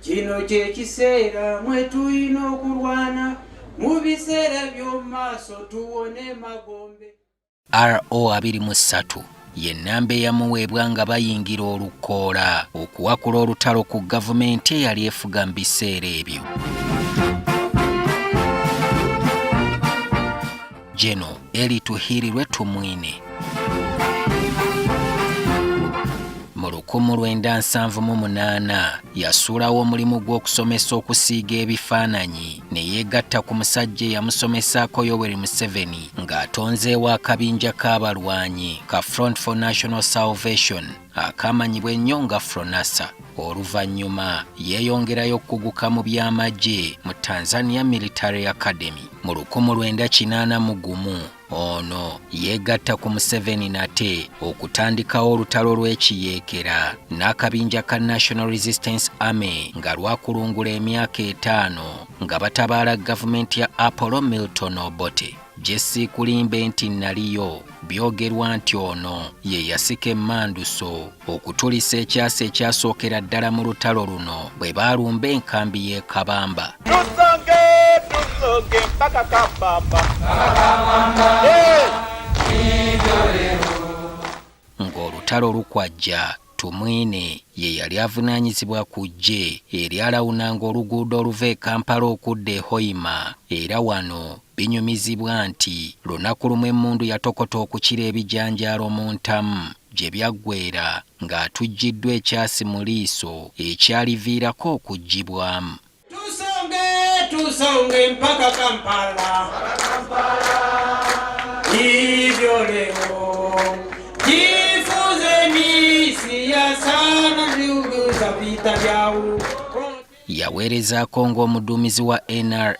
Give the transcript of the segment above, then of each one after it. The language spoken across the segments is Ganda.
kino kye kiseera mwe tulina okulwana mu biseera by'omu maaso tuwone magombe. RO23 y'ennamba eyamuweebwa nga bayingira olukoola okuwakula olutalo ku gavumenti eyali efuga mu biseera ebyo. General Elly Tumwine mu 1978 yasuulawo omulimu gw'okusomesa okusiiga ebifaananyi ne yeegatta ku musajja eyamusomesaako Yoweri Museveni ng'atonzeewo akabinja k'abalwanyi ka Front for National Salvation akamanyibwa ennyo nga Fronasa. Oluvannyuma yeeyongerayo okuguka mu by'amagye mu Tanzania Military Academy. Mu 1981 ono yeegatta ku Museveni nate okutandikawo olutalo lw'ekiyeekera n'akabinja ka National Resistance Army nga lwakulungula emyaka 5 nga batabaala gavumenti ya Apollo Milton Obote. Jesse Kulimbe nti naliyo byogerwa nti ono ye yasika emmanduso okutulisa ekyasa ekyasookera ddala mu lutalo luno bwe baalumba enkambi y'e Kabamba. Ng'olutalo lukwajja, Tumwine ye yali avunaanyizibwa ku ggye eryalawunanga oluguudo oluva e Kampala okudda e Hoima, era wano binyumizibwa nti lunaku lumu emmundu yatokota okukira ebijanjaalo mu ntamu gye byaggweera ng'atuggiddwa ekyasi mu liiso ekyaliviirako okuggibwamu. Tusonge mpaka Kampala. Hivyo leo jifunze misi ya sana ziuguza vita vyao. Yaweerezaako ng'omuduumizi wa NRA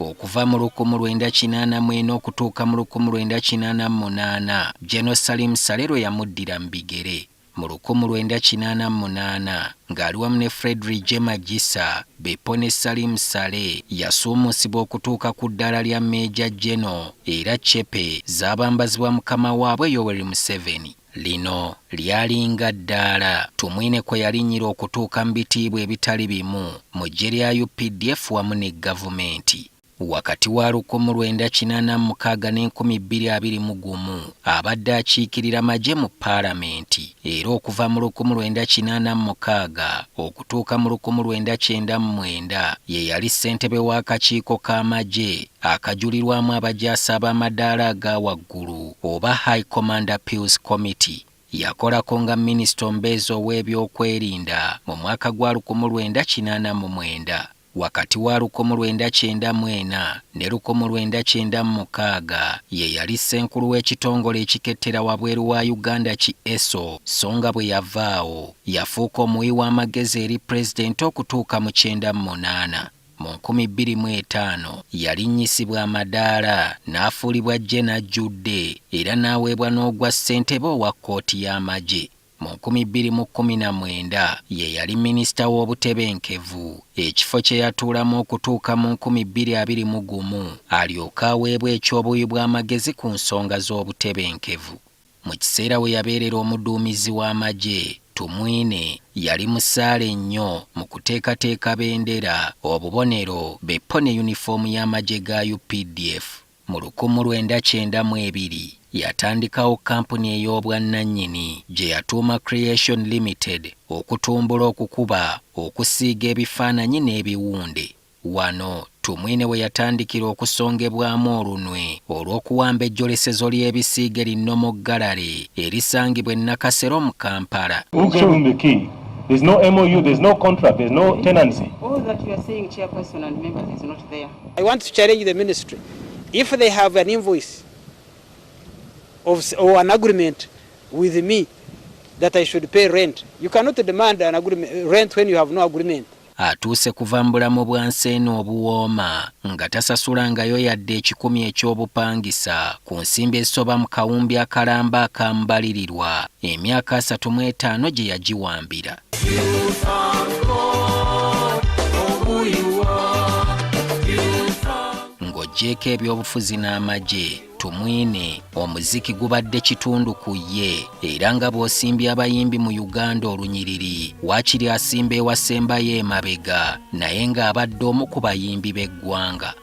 okuva mu 1984 okutuuka mu 1988 General Salim Salero yamuddira mu bigere. Mu 1988 ng'ali wamu ne Frederick Jemagisa, Beppo ne Salim Saleh yasuumusibwa okutuuka ku ddaala lya Major General era Chepe zaabambazibwa mukama waabwe Yoweri Museveni. Lino lyalinga ddaala Tumwine kwe yalinnyira okutuuka mu bitiibwa ebitali bimu mu ggye lya UPDF wamu ne gavumenti. Wakati wa 1986 ne 2021 abadde akiikirira magye mu paalamenti era okuva mu 1986 okutuuka mu 1999 ye yali ssentebe w'akakiiko k'amagye akajulirwamu abajaasi ab'amadaala aga waggulu oba High Command Appeals Committee. Yakolako nga minisita omubeezi ow'ebyokwerinda mu mwaka gwa 1989. Wakati wa 1994 ne 1996 ye yali ssenkulu w'ekitongole ekikettera wabweru wa Uganda ki ESO, so nga bwe yavaawo yafuuka omuwi w'amagezi eri pulezidenti okutuuka mu 98. Mu 2005 yalinnyisibwa amadaala n'afuulibwa ggye n'ajjudde era n'aweebwa n'ogwa ssentebe owa kkooti y'amagye. Mu 2019 ye yali minisita w'obutebenkevu, ekifo kye yatuulamu okutuuka mu 2021 alyoke aweebwa ekyobuyi bw'amagezi ku nsonga z'obutebenkevu. Mu kiseera we yabeerera omuduumizi w'amagye, Tumwine yali musaale nnyo mu kuteekateeka bendera, obubonero, Beppo ne yunifoomu y'amagye ga UPDF. Mu 1992 yatandikawo kampuni ey'obwannannyini gye yatuuma Creation Limited okutumbula okukuba, okusiiga ebifaananyi n'ebiwunde. Wano Tumwine we yatandikira okusongebwamu olunwe olw'okuwamba ejjolesezo ly'ebisiige linnomo Galare erisangibwa e Nakasero mu Kampala. There's no MOU, there's no contract, there's no tenancy. All that you are saying, Chairperson and members, is not there. I want to challenge the ministry. If they have an invoice or an agreement with me that I should pay rent, you cannot demand an agreement, rent when you have no agreement. Atuuse kuvambula mu bwansi eno obuwooma nga tasasulangayo yadde 10 eky'obupangisa ku nsimbi ezisoba mu kawumbi akalamba akambalirirwa emyaka 35 gye yagiwambira. aggyeko ebyobufuzi n'amagye, Tumwine omuziki gubadde kitundu ku ye era nga bw'osimbye abayimbi mu Uganda olunyiriri waakiri asimba ewasembayo emabega naye ng'abadde omu ku bayimbi b'eggwanga.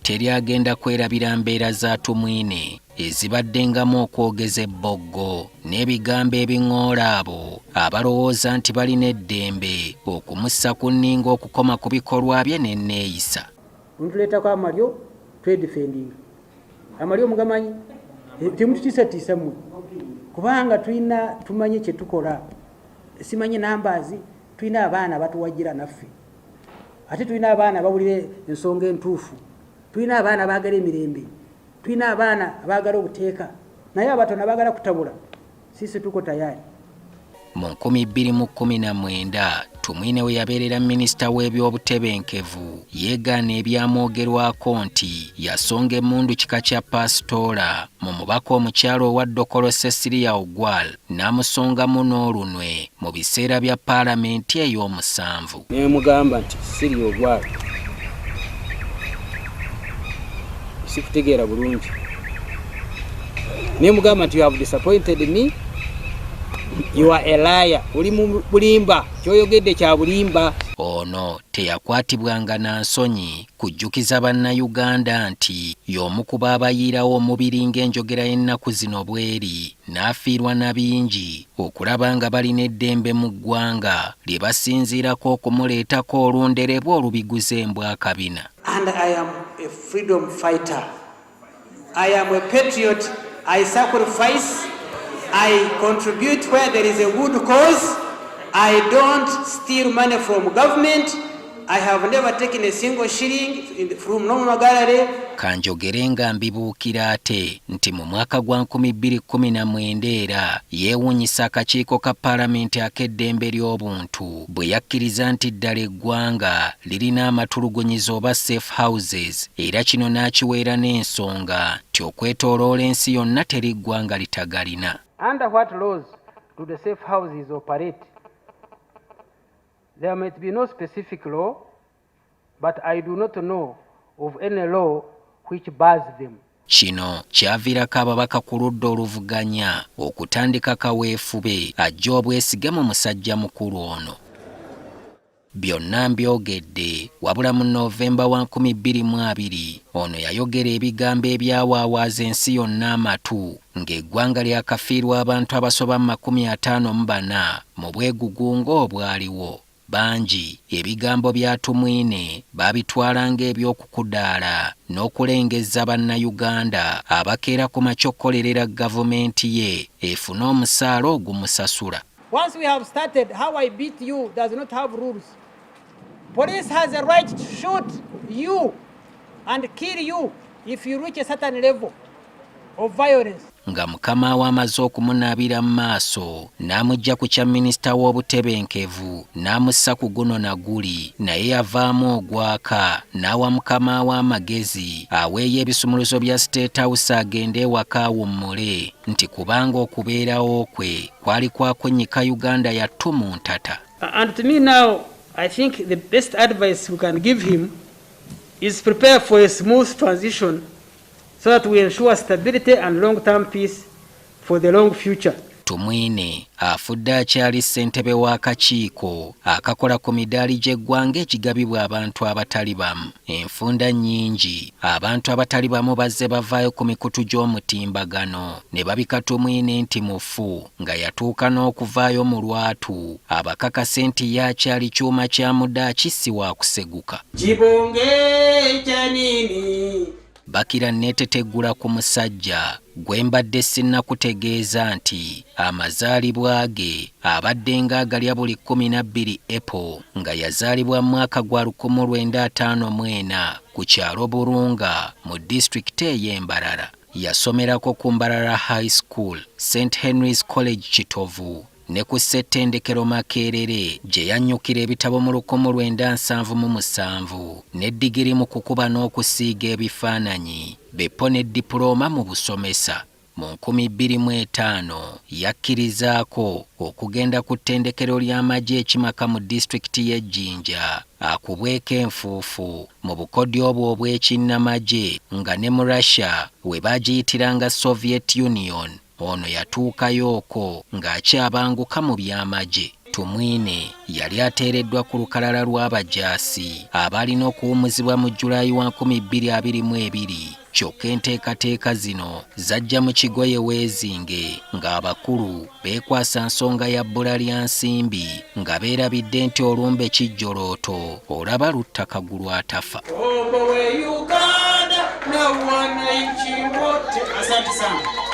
Teri agenda kwerabira mbeera za Tumwine ezibaddengamu okwogeza ebboggo n'ebigambo ebiŋoola abo abalowooza nti balina eddembe okumussa ku nninga okukoma ku bikolwa bye n'enneeyisa. Tuleetako amalyo twedifendinga. Amalyo mugamanyi temututiisatiisa mmwe kubanga tumanye kye tukola. Simanyi nambaazi, tulina abaana batuwagira naffe. Ate tulina abaana bawulira ensonga entuufu. Tulina abaana baagala emirembe. Tulina abaana baagala obuteeka. Naye abatono baagala kutabula. Sisi tuko tayari. Mu 2019 Tumwine we yabeerera minisita w'ebyobutebenkevu yeegaana ebyamwogerwako nti yasonga emmundu kika kya pasitoola mu mubaka omukyalo owa Dokolo Cecilia Ogwal n'amusongamu n'olunwe mu biseera bya paalamenti ey'omusanvu. Ne mugamba nti Cecilia Ogwal sikutegeera bulungi. Ne mugamba nti you have disappointed me. You are a liar. Uli mu bulimba. Kyoyogedde kya bulimba. Ono teyakwatibwanga na nsonyi kujjukiza bannayuganda nti y'omu ku baabayiirawo omubiri ng'enjogera y'ennaku zino bweri n'afiirwa na bingi okulaba nga balina eddembe mu ggwanga lye basinziirako okumuleetako olunderebwa olubiguza embwakabina. And I am a freedom fighter. I am a patriot. I sacrifice. I contribute where there is a good cause. I don't steal money from government. I have never taken a single shilling from normal gallery. Kanjogere nga mbibuukira ate nti mu mwaka gwa 2019 era yeewuunyisa akakiiko ka paalamenti ak'eddembe ly'obuntu bwe yakkiriza nti ddala eggwanga lirina amatulugunyizo oba safe houses era kino n'akiweera n'ensonga nti okwetooloola ensi yonna teri ggwanga litagalina. Under what laws do the safe houses operate? There might be no specific law, but I do not know of any law which bars them. Kino kyaviirako ababaka ku ludda oluvuganya okutandika kaweefube ajja obwesige mu musajja mukulu ono. Byonna mbyogedde wabula mu Novemba wa 2020 ono yayogera ebigambo ebyawaawaza ensi yonna amatu ng'eggwanga lyakafiirwa abantu abasoba 54 mu bwegugungo obwaliwo. Bangi ebigambo bya Tumwine babitwala ng'ebyokukudaala n'okulengeza bannayuganda abakeera ku makyokkolerera gavumenti ye efune omusaala ogumusasula. Once we have started, how I beat you does not have rules. Police has a right to shoot you and kill you if you reach a certain level of violence. Nga mukama we amaze okumunaabira mu maaso n'amugya ku kya minisita w'obutebenkevu n'amussa ku guno na guli naye yavaamu ogwaka n'awa mukama we amagezi aweeyo ebisumuluzo bya State House agende ewaka awummule nti kubanga okubeerawo kwe kwali kwakwennyika Uganda yattu mu ntata. And to me now, I think the best advice we can give him is prepare for a smooth transition so that we ensure stability and long-term peace for the long future. Tumwine afudde akyali ssentebe w'akakiiko akakola ku midaali gy'eggwanga ekigabibwa abantu abatali bamu. Enfunda nnyingi abantu abatali bamu bazze bavaayo ku mikutu gy'omutimbagano ne babika Tumwine nti mufu nga yatuuka n'okuvaayo mu lwatu abakakase nti yakyali kyuma kya mudaaki si wa kuseguka. Kibonge kyanini Bakira neeteteggula ku musajja gwe mbadde sinnakutegeeza nti amazaalibwa ge abadde ng'agalya buli 12 April nga yazaalibwa mu mwaka gwa 1954 ku kyalo Burunga mu disitulikiti ey'Embarara. Yasomerako ku Mbarara High School, St. Henry's College Kitovu ne ku ssettendekero Makerere gye yannyukira ebitabo mu 1977 ne digiri mu kukuba n'okusiiga ebifaananyi beppo ne dipulooma mu busomesa. mu 2005 yakkirizaako okugenda ku ttendekero ly'amagye ekimaka mu disitulikiti y'e Jinja akubweko enfuufu mu bukodyo obwo obw'ekinnamagye nga ne mu Russia we baagiyitiranga Soviet Union ono yatuukayo okwo ng'akyabanguka mu by'amagye. Tumwine yali ateereddwa ku lukalala lw'abajaasi abalina okuwumuzibwa mu Julayi wa 2022 kyokka enteekateeka zino zajja mu kigoye weezinge ng'abakulu beekwasa nsonga ya bbula lya nsimbi nga beerabidde nti olumbe kijjolooto olaba lutta kagulu atafa. Uganda na wananchi wote, asante sana.